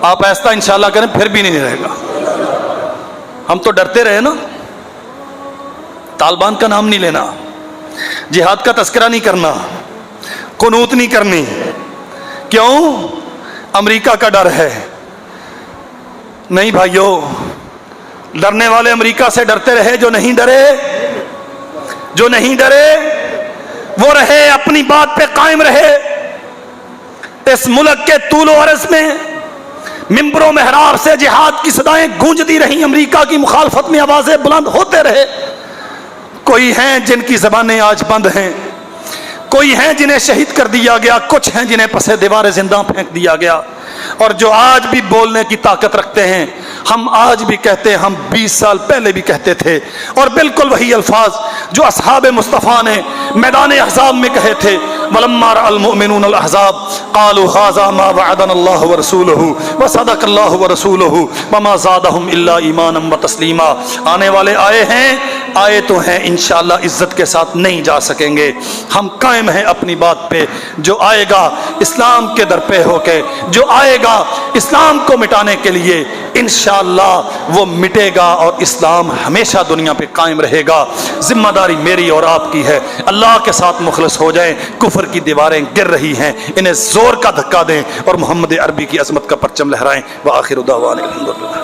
آپ ایسا انشاءاللہ کریں پھر بھی نہیں رہے گا. ہم تو ڈرتے رہے نا. طالبان کا نام نہیں لینا, جہاد کا تذکرہ نہیں کرنا, قنوت نہیں کرنی. کیوں؟ امریکہ کا ڈر ہے. نہیں بھائیو, ڈرنے والے امریکہ سے ڈرتے رہے. جو نہیں ڈرے وہ رہے اپنی بات پہ قائم رہے. اس ملک کے طول و عرض میں ممبر و محراب سے جہاد کی صدائیں گونجتی رہیں, امریکہ کی مخالفت میں آوازیں بلند ہوتے رہے. کوئی ہیں جن کی زبانیں آج بند ہیں, کوئی ہیں جنہیں شہید کر دیا گیا, کچھ ہیں جنہیں پسے دیوار زندہ پھینک دیا گیا. اور جو آج بھی بولنے کی طاقت رکھتے ہیں, ہم آج بھی کہتے ہیں, ہم 20 سال پہلے بھی کہتے تھے, اور بالکل وہی الفاظ جو اصحاب مصطفیٰ نے میدان احزاب میں کہے تھے. وَلَمَّا رَأَى الْمُؤْمِنُونَ الْأَحْزَابَ قَالُوا هَذَا مَا وَعَدَنَا اللَّهُ وَرَسُولُهُ وَصَدَقَ اللَّهُ وَرَسُولُهُ وَمَا زَادَهُمْ إِلَّا إِيمَانًا وَتَسْلِيمًا. آنے والے آئے ہیں, آئے تو ہیں, انشاءاللہ عزت کے ساتھ نہیں جا سکیں گے. ہم قائم ہیں اپنی بات پہ. جو آئے گا اسلام کے در پہ ہو کے, جو آئے گا اسلام کو مٹانے کے لیے, انشاءاللہ وہ مٹے گا اور اسلام ہمیشہ دنیا پہ قائم رہے گا. ذمہ داری میری اور آپ کی ہے, اللہ کے ساتھ مخلص ہو جائیں. کفر کی دیواریں گر رہی ہیں, انہیں زور کا دھکا دیں اور محمد عربی کی عظمت کا پرچم لہرائیں. وآخر دعوانا الحمدللہ.